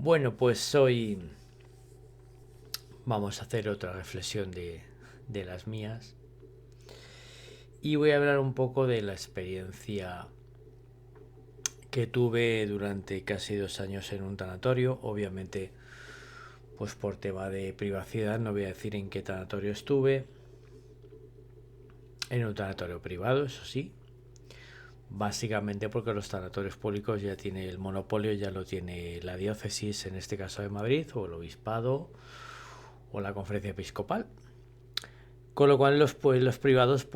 Bueno, pues hoy vamos a hacer otra reflexión de las mías y voy a hablar un poco de la experiencia que tuve durante casi 2 años en un tanatorio. Obviamente, pues por tema de privacidad no voy a decir en qué tanatorio estuve. En un tanatorio privado, eso sí. Básicamente porque los tanatorios públicos ya tiene el monopolio, ya lo tiene la diócesis, en este caso de Madrid, o el obispado, o la conferencia episcopal. Con lo cual los privados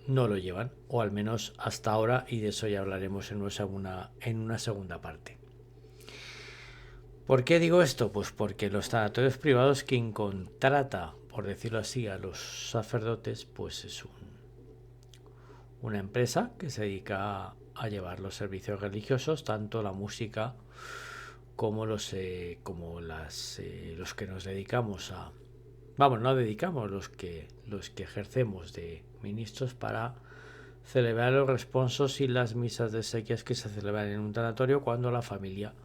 no lo llevan, o al menos hasta ahora, y de eso ya hablaremos en una segunda parte. ¿Por qué digo esto? Pues porque los sanatorios privados, quien contrata, por decirlo así, a los sacerdotes, pues es una empresa que se dedica a llevar los servicios religiosos, tanto la música como los que nos dedicamos a, vamos, no dedicamos, los que ejercemos de ministros para celebrar los responsos y las misas de exequias que se celebran en un tanatorio cuando la familia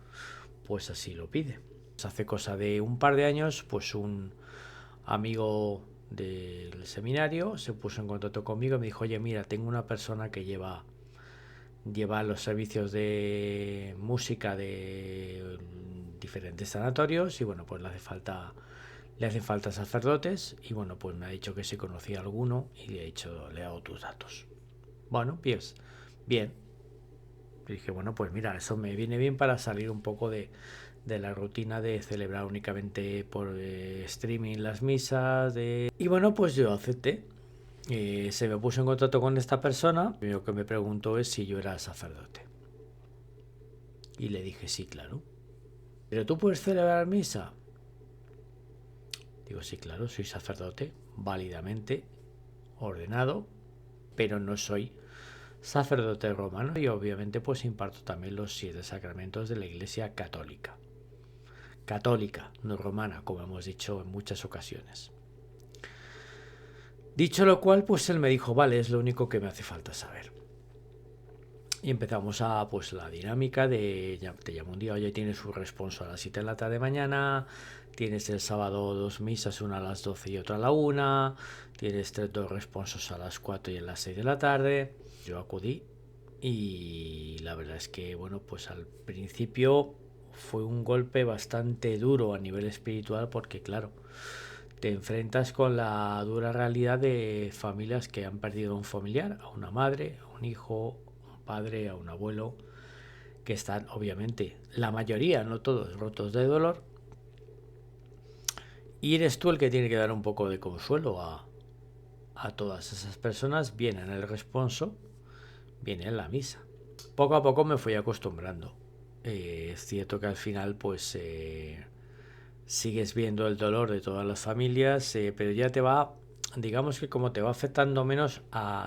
pues así lo pide. Hace cosa de un par de años, pues un amigo del seminario se puso en contacto conmigo y me dijo: oye, mira, tengo una persona que lleva los servicios de música de diferentes sanatorios, y bueno, pues le hacen falta sacerdotes, y bueno, pues me ha dicho que si conocía alguno y le he dado tus datos. Bueno, pues bien. Y dije, bueno, pues mira, eso me viene bien para salir un poco de la rutina de celebrar únicamente por streaming las misas. Y bueno, pues yo acepté. Se me puso en contacto con esta persona. Lo que me preguntó es si yo era sacerdote. Y le dije, sí, claro. ¿Pero tú puedes celebrar misa? Digo, sí, claro, soy sacerdote, válidamente ordenado, pero no soy sacerdote romano, y obviamente pues imparto también los 7 sacramentos de la Iglesia católica. Católica, no romana, como hemos dicho en muchas ocasiones. Dicho lo cual, pues él me dijo, vale, es lo único que me hace falta saber. Y empezamos pues la dinámica de, ya te llamo un día, oye, tienes un responso a las 7 de la tarde de mañana, tienes el sábado 2 misas, una a las 12 y otra a la 1, tienes 2 responsos a las 4 y a las 6 de la tarde. Yo acudí y la verdad es que, bueno, pues al principio fue un golpe bastante duro a nivel espiritual, porque claro, te enfrentas con la dura realidad de familias que han perdido a un familiar, a una madre, a un hijo, a un padre, a un abuelo, que están obviamente, la mayoría, no todos, rotos de dolor, y eres tú el que tiene que dar un poco de consuelo a todas esas personas, bien en el responso, bien en la misa. Poco a poco me fui acostumbrando. Es cierto que al final pues sigues viendo el dolor de todas las familias, pero ya te va, digamos que como te va afectando menos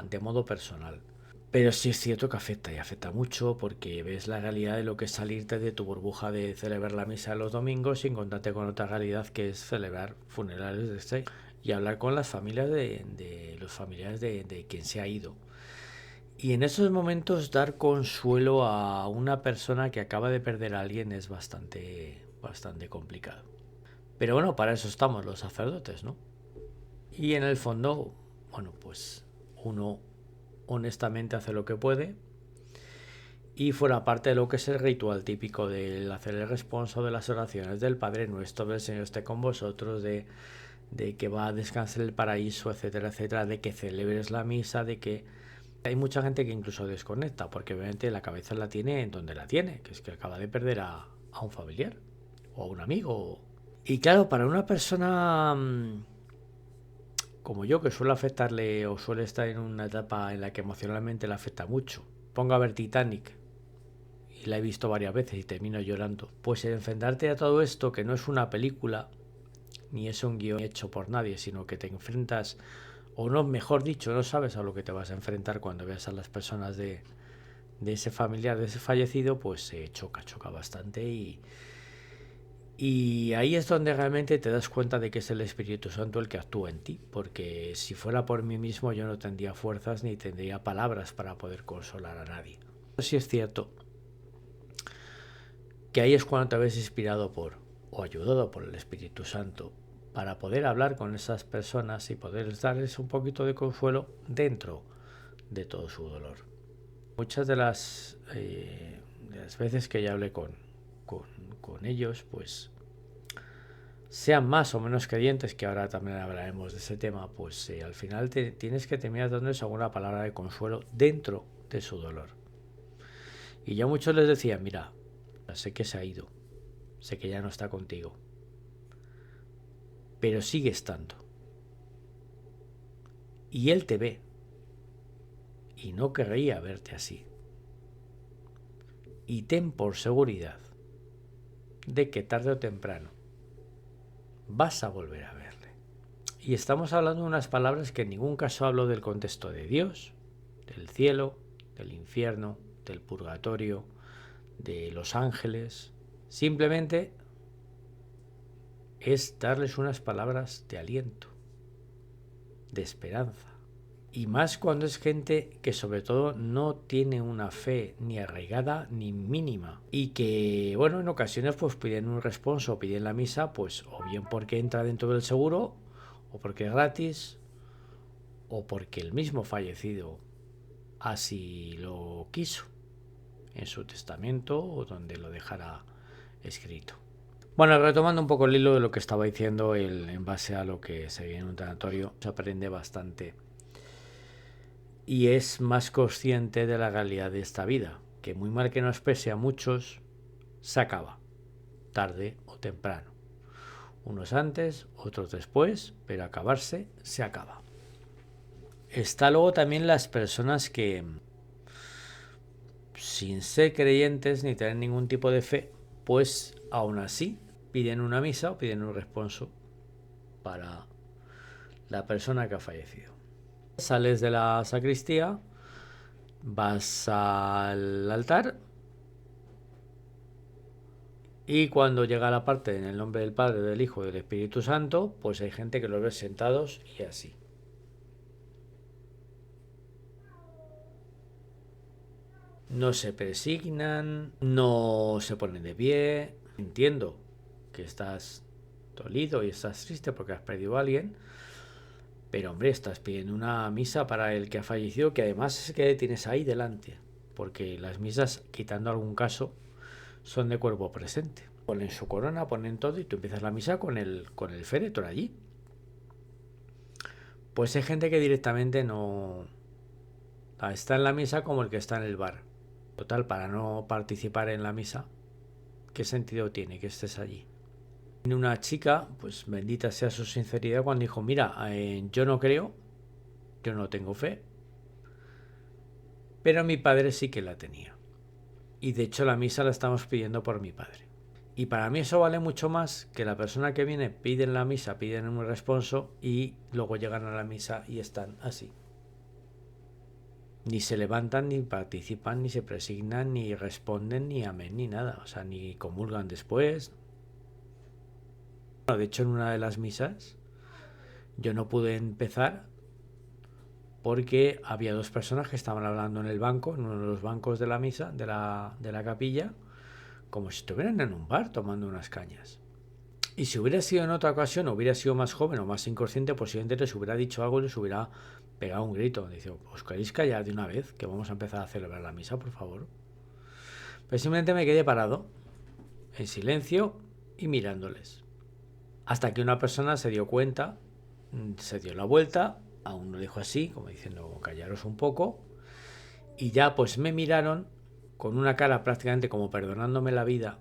de modo personal. Pero sí es cierto que afecta, y afecta mucho, porque ves la realidad de lo que es salirte de tu burbuja de celebrar la misa los domingos y encontrarte con otra realidad, que es celebrar funerales de este y hablar con las familias de los familiares de quien se ha ido. Y en esos momentos dar consuelo a una persona que acaba de perder a alguien es bastante complicado. Pero bueno, para eso estamos los sacerdotes, ¿no? Y en el fondo, bueno, pues uno honestamente hace lo que puede, y fuera parte de lo que es el ritual típico del hacer el responso de las oraciones del Padre Nuestro, del Señor esté con vosotros, de que va a descansar el paraíso, etcétera, etcétera, de que celebres la misa, de que hay mucha gente que incluso desconecta, porque obviamente la cabeza la tiene en donde la tiene, que es que acaba de perder a un familiar o a un amigo. Y claro, para una persona como yo, que suele afectarle o suele estar en una etapa en la que emocionalmente le afecta mucho, pongo a ver Titanic, y la he visto varias veces y termino llorando, pues enfrentarte a todo esto, que no es una película, ni es un guión hecho por nadie, sino que te enfrentas, o no, mejor dicho, no sabes a lo que te vas a enfrentar cuando veas a las personas de ese familiar, de ese fallecido, pues choca bastante, y ahí es donde realmente te das cuenta de que es el Espíritu Santo el que actúa en ti, porque si fuera por mí mismo yo no tendría fuerzas ni tendría palabras para poder consolar a nadie. Sí es cierto que ahí es cuando te ves inspirado o ayudado por el Espíritu Santo para poder hablar con esas personas y poder darles un poquito de consuelo dentro de todo su dolor. Muchas de las veces que ya hablé con ellos, pues sean más o menos creyentes, que ahora también hablaremos de ese tema, pues al final tienes que terminar dándoles alguna palabra de consuelo dentro de su dolor. Y yo a muchos les decía, mira, sé que se ha ido, sé que ya no está contigo, pero sigue estando. Y él te ve, y no querría verte así. Y ten por seguridad de que tarde o temprano vas a volver a verle. Y estamos hablando de unas palabras que en ningún caso hablo del contexto de Dios, del cielo, del infierno, del purgatorio, de los ángeles. Simplemente es darles unas palabras de aliento, de esperanza. Y más cuando es gente que sobre todo no tiene una fe ni arraigada ni mínima. Y que, bueno, en ocasiones pues piden un responso, piden la misa, pues o bien porque entra dentro del seguro, o porque es gratis, o porque el mismo fallecido así lo quiso en su testamento o donde lo dejara escrito. Bueno, retomando un poco el hilo de lo que estaba diciendo, en base a lo que se ve en un tanatorio, se aprende bastante y es más consciente de la realidad de esta vida, que muy mal que nos pese a muchos, se acaba, tarde o temprano. Unos antes, otros después, pero acabarse se acaba. Está luego también las personas que, sin ser creyentes ni tener ningún tipo de fe, pues aún así piden una misa o piden un responso para la persona que ha fallecido. Sales de la sacristía, vas al altar y cuando llega la parte en el nombre del Padre, del Hijo y del Espíritu Santo, pues hay gente que los ve sentados y así. No se persignan, no se ponen de pie. Entiendo que estás dolido y estás triste porque has perdido a alguien, pero hombre, estás pidiendo una misa para el que ha fallecido, que además es que tienes ahí delante, porque las misas, quitando algún caso, son de cuerpo presente. Ponen su corona, ponen todo y tú empiezas la misa con el féretro allí. Pues hay gente que directamente no está en la misa como el que está en el bar. Total, para no participar en la misa, ¿qué sentido tiene que estés allí? Una chica, pues bendita sea su sinceridad, cuando dijo, mira, yo no creo, yo no tengo fe, pero mi padre sí que la tenía. Y de hecho la misa la estamos pidiendo por mi padre. Y para mí eso vale mucho más que la persona que viene, piden la misa, piden un responso y luego llegan a la misa y están así. Ni se levantan, ni participan, ni se presignan, ni responden, ni amén, ni nada. O sea, ni comulgan después. De hecho, en una de las misas yo no pude empezar porque había dos personas que estaban hablando en el banco, en uno de los bancos de la misa, de la capilla, como si estuvieran en un bar tomando unas cañas. Y si hubiera sido en otra ocasión, hubiera sido más joven o más inconsciente, posiblemente les hubiera dicho algo y les hubiera pegado un grito. Dice, ¿os queréis callar de una vez? Que vamos a empezar a celebrar la misa, por favor. Pero simplemente me quedé parado, en silencio y mirándoles. Hasta que una persona se dio cuenta, se dio la vuelta, aún lo dijo así, como diciendo, callaros un poco. Y ya pues me miraron con una cara prácticamente como perdonándome la vida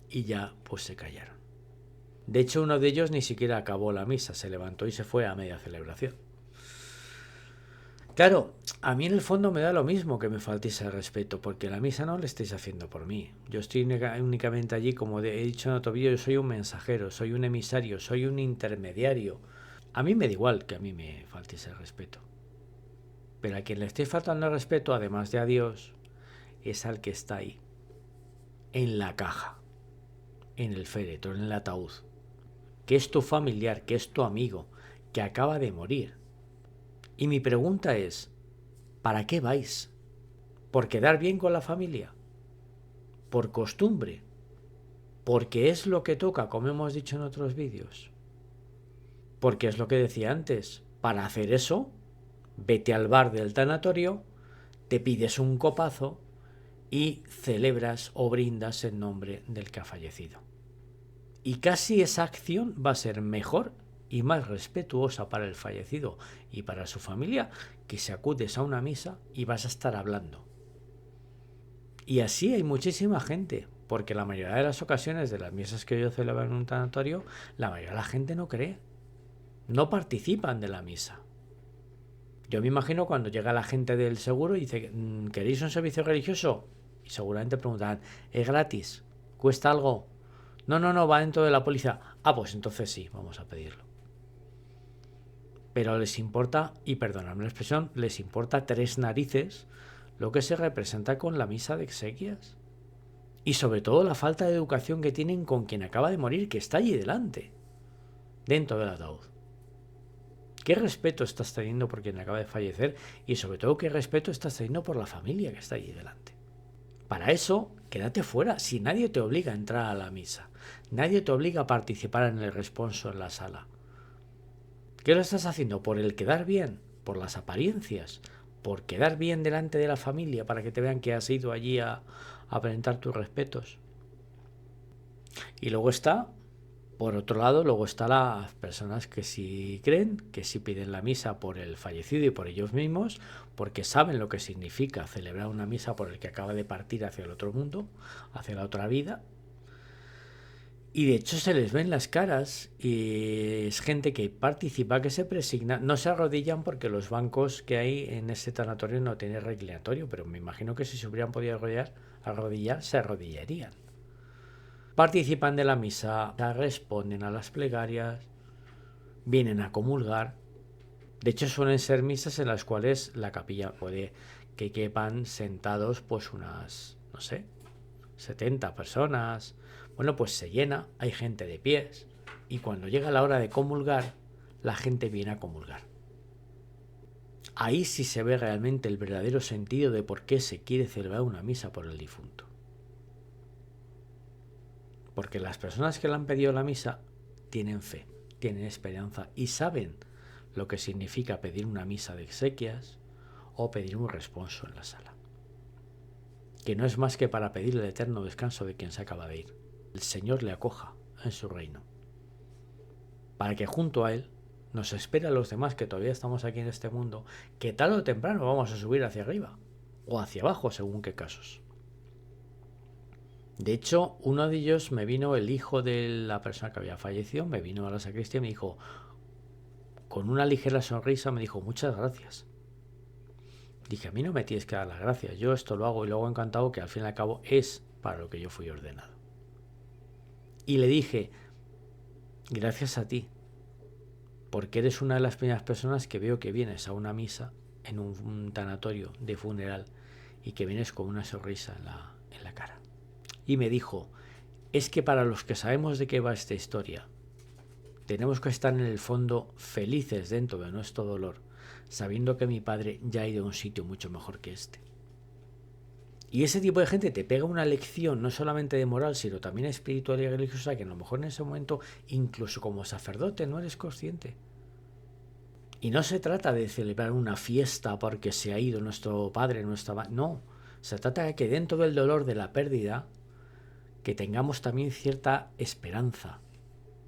y ya pues se callaron. De hecho, uno de ellos ni siquiera acabó la misa, se levantó y se fue a media celebración. Claro, a mí en el fondo me da lo mismo que me faltéis el respeto, porque la misa no la estáis haciendo por mí. Yo estoy únicamente allí, como he dicho en otro vídeo, yo soy un mensajero, soy un emisario, soy un intermediario. A mí me da igual que a mí me faltéis el respeto. Pero a quien le estéis faltando el respeto, además de a Dios, es al que está ahí, en la caja, en el féretro, en el ataúd, que es tu familiar, que es tu amigo, que acaba de morir. Y mi pregunta es, ¿para qué vais? ¿Por quedar bien con la familia? por costumbre, porque es lo que toca, como hemos dicho en otros vídeos. Porque es lo que decía antes, para hacer eso, vete al bar del tanatorio, te pides un copazo y celebras o brindas en nombre del que ha fallecido. Y casi esa acción va a ser mejor y más respetuosa para el fallecido y para su familia que si acudes a una misa y vas a estar hablando. Y así hay muchísima gente, porque la mayoría de las ocasiones de las misas que yo celebro en un tanatorio, la mayoría de la gente no cree, no participan de la misa. Yo me imagino cuando llega la gente del seguro y dice, ¿queréis un servicio religioso? Y seguramente preguntarán, ¿es gratis? ¿Cuesta algo? No, va dentro de la póliza. Ah, pues entonces sí, vamos a pedirlo. Pero les importa, y perdonadme la expresión, les importa tres narices lo que se representa con la misa de exequias. Y sobre todo la falta de educación que tienen con quien acaba de morir, que está allí delante, dentro del ataúd. ¿Qué respeto estás teniendo por quien acaba de fallecer? Y sobre todo, ¿qué respeto estás teniendo por la familia que está allí delante? Para eso, quédate fuera. Si nadie te obliga a entrar a la misa, nadie te obliga a participar en el responso en la sala. ¿Qué lo estás haciendo? ¿Por el quedar bien? ¿Por las apariencias? ¿Por quedar bien delante de la familia para que te vean que has ido allí a presentar tus respetos? Y luego está, por otro lado, las personas que sí creen, que sí piden la misa por el fallecido y por ellos mismos, porque saben lo que significa celebrar una misa por el que acaba de partir hacia el otro mundo, hacia la otra vida. Y de hecho se les ven las caras y es gente que participa, que se presigna. No se arrodillan porque los bancos que hay en ese tanatorio no tienen reclinatorio, pero me imagino que si se hubieran podido arrodillar se arrodillarían. Participan de la misa, responden a las plegarias, vienen a comulgar. De hecho suelen ser misas en las cuales la capilla puede que quepan sentados pues unas, no sé, 70 personas. Bueno, pues se llena, hay gente de pies y cuando llega la hora de comulgar, la gente viene a comulgar. Ahí sí se ve realmente el verdadero sentido de por qué se quiere celebrar una misa por el difunto. Porque las personas que le han pedido la misa tienen fe, tienen esperanza y saben lo que significa pedir una misa de exequias o pedir un responso en la sala. Que no es más que para pedir el eterno descanso de quien se acaba de ir. El Señor le acoja en su reino. Para que junto a Él nos espere a los demás que todavía estamos aquí en este mundo, que tarde o temprano vamos a subir hacia arriba o hacia abajo según qué casos. De hecho, uno de ellos me vino, el hijo de la persona que había fallecido, me vino a la sacristía y me dijo, con una ligera sonrisa, me dijo, muchas gracias. Dije, a mí no me tienes que dar las gracias, yo esto lo hago y luego encantado que al fin y al cabo es para lo que yo fui ordenado. Y le dije, gracias a ti, porque eres una de las primeras personas que veo que vienes a una misa en un tanatorio de funeral y que vienes con una sonrisa en la cara. Y me dijo, es que para los que sabemos de qué va esta historia, tenemos que estar en el fondo felices dentro de nuestro dolor, sabiendo que mi padre ya ha ido a un sitio mucho mejor que este. Y ese tipo de gente te pega una lección no solamente de moral, sino también espiritual y religiosa, que a lo mejor en ese momento, incluso como sacerdote, no eres consciente. Y no se trata de celebrar una fiesta porque se ha ido nuestro padre, nuestra madre. No, se trata de que dentro del dolor de la pérdida, que tengamos también cierta esperanza,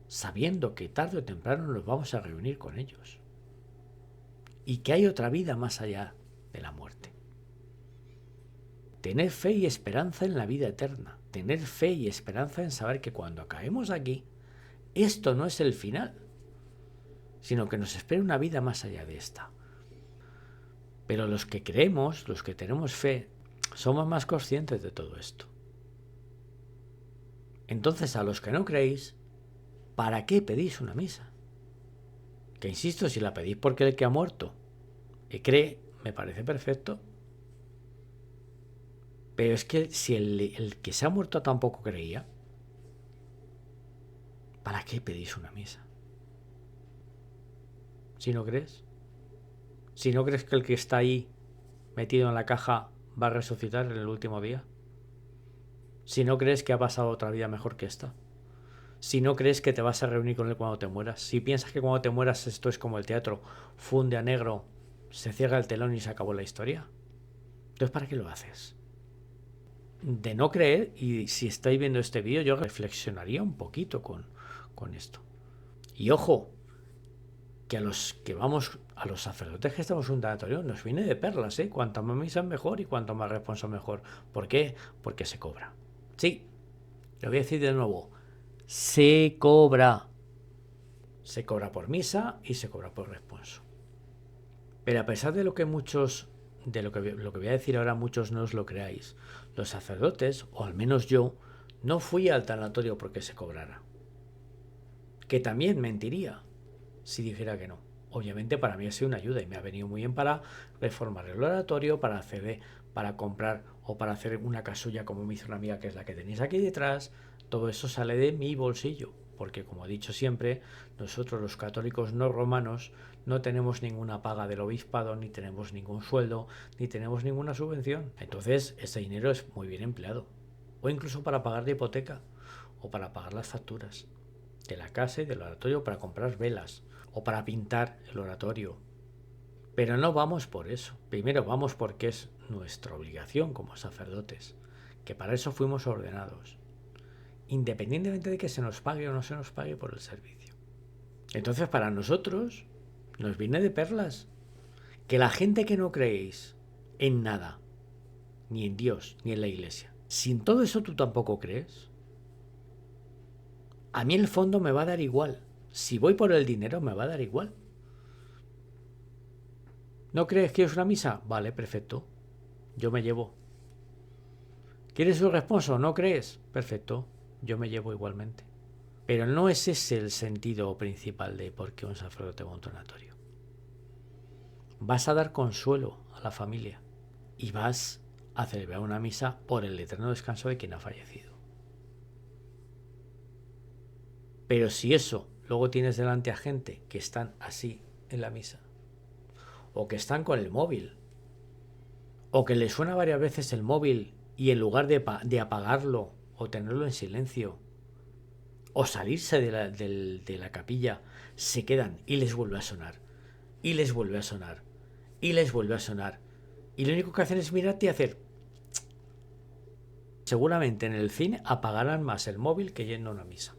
sabiendo que tarde o temprano nos vamos a reunir con ellos. Y que hay otra vida más allá de la muerte. Tener fe y esperanza en la vida eterna. Tener fe y esperanza en saber que cuando acabemos aquí, esto no es el final, sino que nos espera una vida más allá de esta. Pero los que creemos, los que tenemos fe, somos más conscientes de todo esto. Entonces, a los que no creéis, ¿para qué pedís una misa? Que insisto, si la pedís porque el que ha muerto cree, me parece perfecto. Pero es que si el que se ha muerto tampoco creía, ¿para qué pedís una misa? Si no crees. Si no crees que el que está ahí metido en la caja va a resucitar en el último día. Si no crees que ha pasado otra vida mejor que esta. Si no crees que te vas a reunir con él cuando te mueras. Si piensas que cuando te mueras esto es como el teatro, funde a negro, se cierra el telón y se acabó la historia. Entonces, ¿para qué lo haces? De no creer, y si estáis viendo este vídeo, yo reflexionaría un poquito con esto. Y ojo, que a los que vamos, a los sacerdotes que estamos en un tanatorio, nos viene de perlas, ¿eh? Cuanto más misa mejor y cuanto más responso mejor. ¿Por qué? Porque se cobra. Sí, lo voy a decir de nuevo. Se cobra. Se cobra por misa y se cobra por responso. Pero a pesar de lo que muchos, de lo que voy a decir ahora, muchos no os lo creáis, los sacerdotes, o al menos yo, no fui al tanatorio porque se cobrara. Que también mentiría si dijera que no. Obviamente para mí ha sido una ayuda y me ha venido muy bien para reformar el oratorio, para acceder, para comprar o para hacer una casulla como me hizo una amiga que es la que tenéis aquí detrás. Todo eso sale de mi bolsillo, porque como he dicho siempre, nosotros los católicos no romanos no tenemos ninguna paga del obispado, ni tenemos ningún sueldo, ni tenemos ninguna subvención. Entonces ese dinero es muy bien empleado. O incluso para pagar la hipoteca o para pagar las facturas de la casa y del oratorio, para comprar velas o para pintar el oratorio. Pero no vamos por eso. Primero vamos porque es nuestra obligación como sacerdotes, que para eso fuimos ordenados, independientemente de que se nos pague o no se nos pague por el servicio. Entonces para nosotros nos viene de perlas que la gente que no creéis en nada, ni en Dios, ni en la iglesia, sin todo eso tú tampoco crees. A mí el fondo me va a dar igual. Si voy por el dinero me va a dar igual. ¿No crees que es una misa? Vale, perfecto. Yo me llevo. ¿Quieres un responso? ¿No crees? Perfecto. Yo me llevo igualmente. Pero no es ese el sentido principal de por qué un sacerdote va a un tanatorio. Vas a dar consuelo a la familia y vas a celebrar una misa por el eterno descanso de quien ha fallecido. Pero si eso luego tienes delante a gente que están así en la misa, o que están con el móvil, o que les suena varias veces el móvil y en lugar de apagarlo o tenerlo en silencio, o salirse de la capilla, se quedan y les vuelve a sonar, y les vuelve a sonar, y les vuelve a sonar, y lo único que hacen es mirarte y hacer... Seguramente en el cine apagarán más el móvil que yendo a una misa.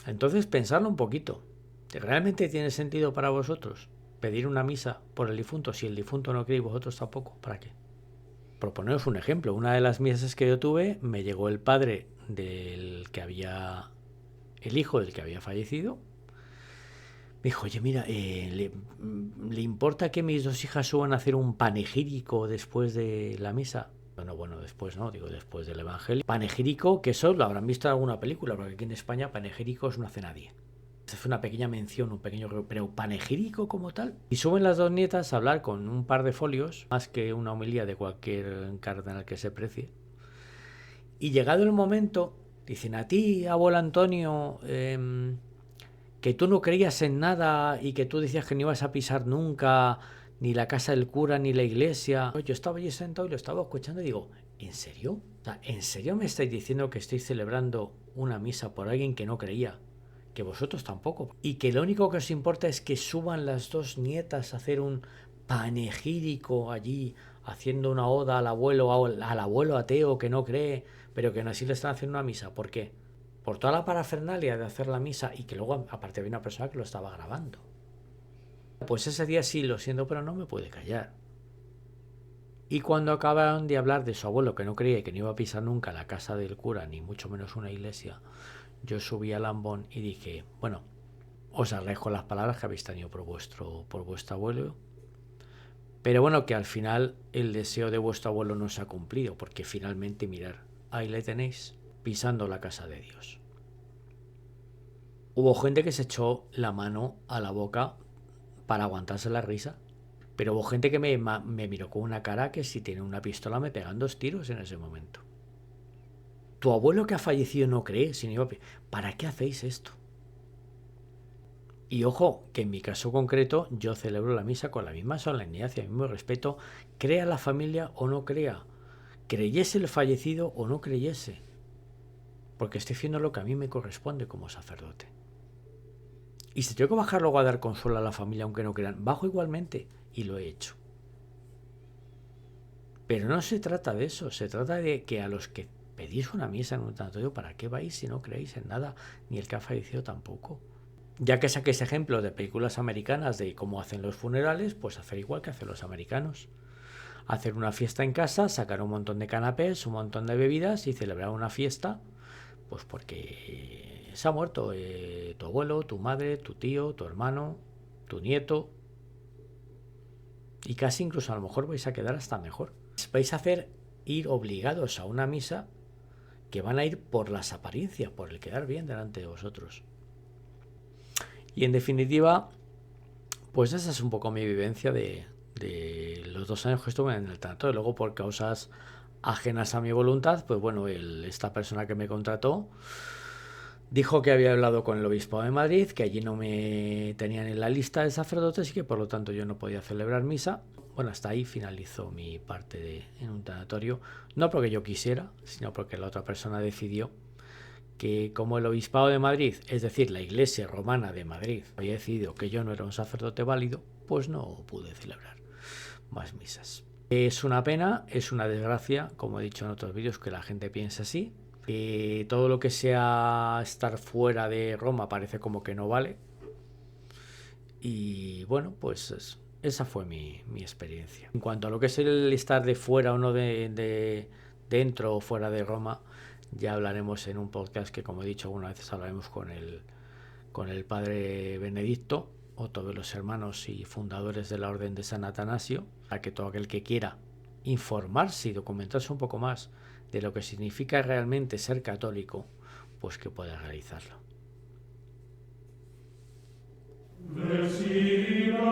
Entonces pensadlo un poquito. ¿Realmente tiene sentido para vosotros pedir una misa por el difunto si el difunto no cree y vosotros tampoco? ¿Para qué? Proponeros un ejemplo. Una de las misas que yo tuve, me llegó el padre del que había... el hijo del que había fallecido. Me dijo, oye, mira, ¿le importa que mis dos hijas suban a hacer un panegírico después de la misa? Bueno, después no, digo después del evangelio. Panegírico, que eso lo habrán visto en alguna película, porque aquí en España panegíricos no hace nadie. Es una pequeña mención, un pequeño... pero panegírico como tal. Y suben las dos nietas a hablar con un par de folios, más que una homilía de cualquier cardenal que se precie. Y llegado el momento, dicen, a ti, abuelo Antonio, que tú no creías en nada y que tú decías que no ibas a pisar nunca ni la casa del cura ni la iglesia. Yo estaba allí sentado y lo estaba escuchando y digo, ¿en serio? O sea, ¿en serio me estáis diciendo que estoy celebrando una misa por alguien que no creía? Que vosotros tampoco. Y que lo único que os importa es que suban las dos nietas a hacer un panegírico allí, haciendo una oda al abuelo ateo que no cree, pero que aún así le están haciendo una misa. ¿Por qué? Por toda la parafernalia de hacer la misa y que luego aparte había una persona que lo estaba grabando. Pues ese día sí, lo siento, pero no me puede callar. Y cuando acabaron de hablar de su abuelo que no creía que no iba a pisar nunca la casa del cura, ni mucho menos una iglesia, yo subí al ambón y dije, bueno, os agradezco las palabras que habéis tenido por vuestro abuelo, pero bueno, que al final el deseo de vuestro abuelo no se ha cumplido, porque finalmente, mirar, ahí le tenéis, pisando la casa de Dios. Hubo gente que se echó la mano a la boca para aguantarse la risa, pero hubo gente que me miró con una cara que si tiene una pistola me pegan 2 tiros en ese momento. Tu abuelo que ha fallecido no cree, ¿para qué hacéis esto? Y ojo, que en mi caso concreto yo celebro la misa con la misma solemnidad y el mismo respeto, crea la familia o no crea, creyese el fallecido o no creyese. porque estoy haciendo lo que a mí me corresponde como sacerdote. Y si tengo que bajar luego a dar consuelo a la familia aunque no quieran, bajo igualmente, y lo he hecho. Pero no se trata de eso, se trata de que a los que pedís una misa en un tanatorio, ¿para qué vais si no creéis en nada? Ni el que ha fallecido tampoco. Ya que saquéis ejemplos de películas americanas de cómo hacen los funerales, pues hacer igual que hacen los americanos. Hacer una fiesta en casa, sacar un montón de canapés, un montón de bebidas y celebrar una fiesta, pues porque se ha muerto tu abuelo, tu madre, tu tío, tu hermano, tu nieto. Y casi incluso a lo mejor vais a quedar hasta mejor. Vais a hacer ir obligados a una misa que van a ir por las apariencias, por el quedar bien delante de vosotros. Y en definitiva, pues esa es un poco mi vivencia de los 2 años que estuve en el tanatorio. Luego, por causas ajenas a mi voluntad, pues bueno, esta persona que me contrató dijo que había hablado con el obispado de Madrid, que allí no me tenían en la lista de sacerdotes y que por lo tanto yo no podía celebrar misa. Bueno, hasta ahí finalizó mi parte en un tanatorio, no porque yo quisiera, sino porque la otra persona decidió que como el obispado de Madrid, es decir, la Iglesia Romana de Madrid, había decidido que yo no era un sacerdote válido, pues no pude celebrar más misas. Es una pena, es una desgracia, como he dicho en otros vídeos, que la gente piense así. Todo lo que sea estar fuera de Roma parece como que no vale. Y bueno, pues esa fue mi experiencia. En cuanto a lo que es el estar de fuera o no de dentro o fuera de Roma, ya hablaremos en un podcast que, como he dicho algunas veces, hablaremos con el padre Benedicto, otro de los hermanos y fundadores de la Orden de San Atanasio, para que todo aquel que quiera informarse y documentarse un poco más de lo que significa realmente ser católico, pues que pueda realizarlo. Versina